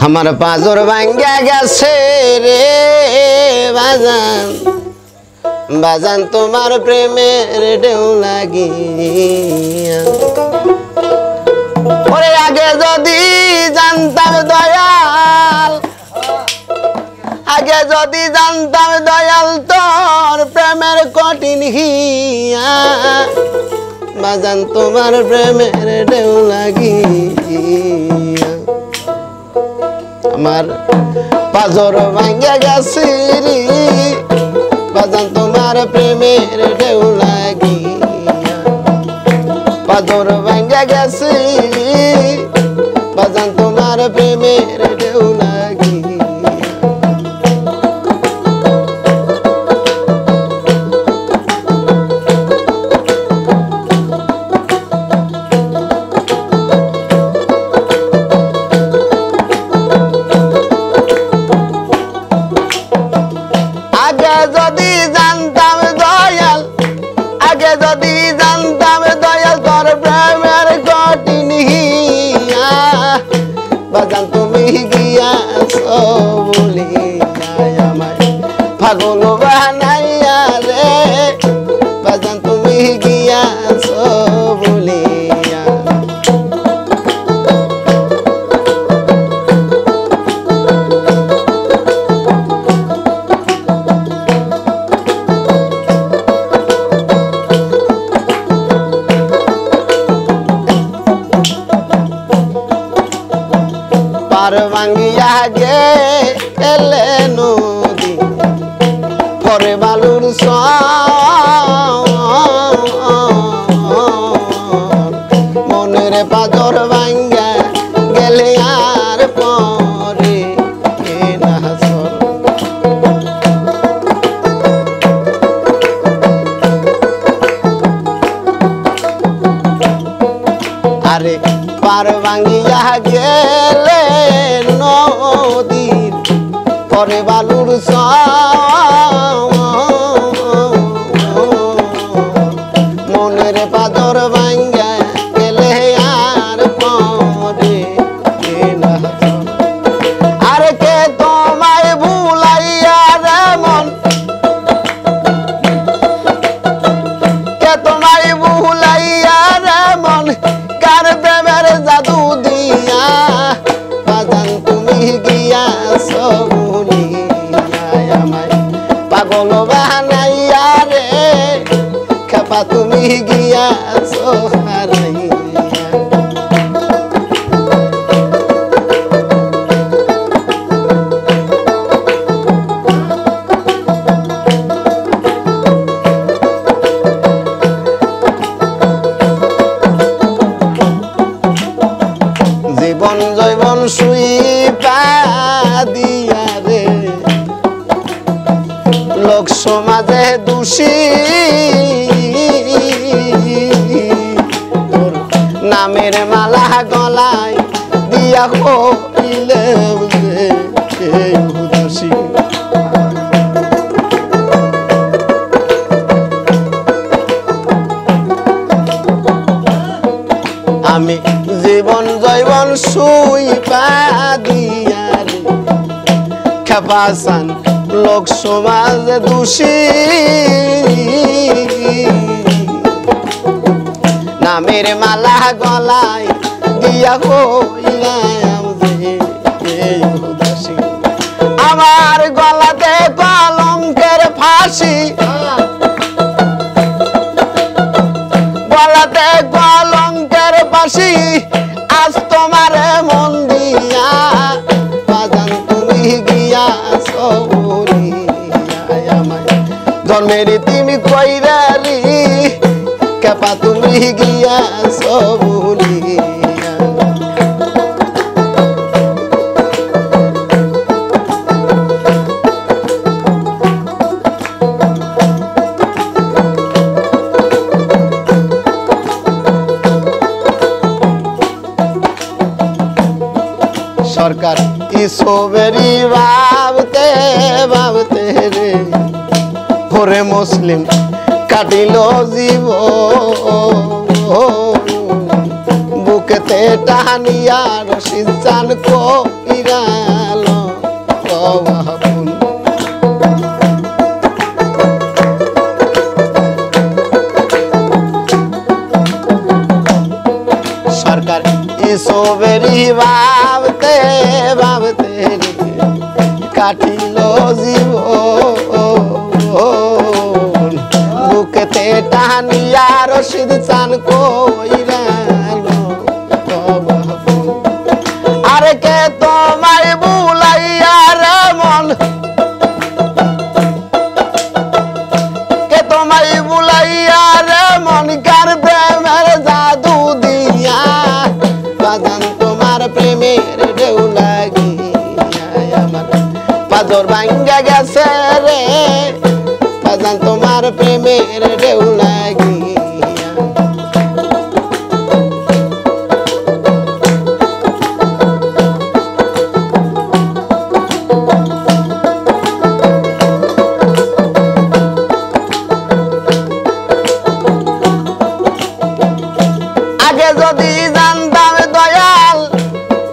আমার পাজর ভাঙ্গা গেছে রে বাজান বাজান তোমার প্রেমের ঢেউ লাগিয়া ওরে আগে যদি জানতাম দয়াল আগে যদি জানতাম দয়াল তোর প্রেমের কঠিন হিয়া বাজান তোমার প্রেমের ঢেউ লাগিয়া আমার পাজর ভাঙ্গা গেছে রে বাজান তোমার প্রেমের ঢেউ লাগিয়া পাজর ভাঙ্গা গেছে বাজান তোমার প্রেমের ঢেউ লাগিয়া আগে যদি জানতাম দয়াল তোর প্রেমের কঠিন হিয়া বাজান তুমি গিয়াছো বলিয়া আমায় পাগল বানাইয়া রে বাজান তুমি গিয়াছো বলিয়া পার ভাঙ্গিয়া গেলে নদী পরে বালুর মনের পাজর ভাঙ্গা গেলে আর পরে না আরে পার ভাঙ্গিয়া গেলে নদীর পরে বালুর মনের পাদর ভাঙ্গা গেলে আর পরে আর কে তোমায় ভুলাইয়া রে মন কে তোমায় ভুলাইয়া রে মন কার প্রেমের জাদু দিয়া বাজান তুমি গিয়াছো বলিয়া আমায় পাগল বানাইয়া রে খেপা তুমি গিয়াছো হারাইয়া জীবন জৈবন সুই দিয়া রে লোক সমাজে দোষী নামের মালা গলায় দিয়া হইলে উদাসী আমি জীবন জৈবন সুই দিয়া রে খেপাসান লোক সমাজ দোষী নামের মালা গলায় দিয়া হইলাম উদাসী আমার গলাতে কলঙ্কের ফাঁসি গলাতে কলঙ্কের ফাঁসি আজ তোমার মন দিয়া বাজান তুমি গিয়াছো বলিয়া আমায় জন্মের তুমি কইরালি কেপা তুমি গিয়াছো বলিয়া সরকার ইসবেরি ভাবতে ভাবতে রে ভোরে মুসলিম কাটিল জীব বুকেতে টানিয়া রশিদ চান কইরাল বাবুল সরকার ইসবেরি ভাবতে ভাবতে কাটিল জীবন বুকেতে টানিয়া রশিদ চান কইরাল বাবুল আরে কে তোমায় বুলাইয়া রে মন কে তোমায় বুলাইয়া রে মন কার প্রেমের জাদু দিয়া বাজান তোমার প্রেমের ঢেউ লাগিয়া আমার পাজর ভাঙ্গা গেছে রে বাজান তোমার প্রেমের ঢেউ লাগিয়া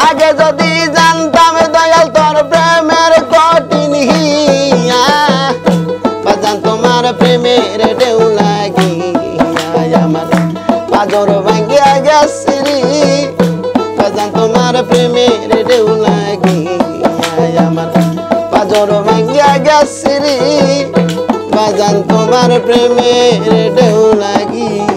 আগে যদি জানতাম দয়াল তোর প্রেমের কঠিন হিয়া বাজান তোমার প্রেমের ঢেউ লাগিয়া আমার পাজর ভাঙ্গিয়া গেছে রে বাজান তোমার প্রেমের ঢেউ লাগিয়া আমার পাজর ভাঙ্গিয়া গেছে রে বাজান তোমার প্রেমের ঢেউ লাগিয়া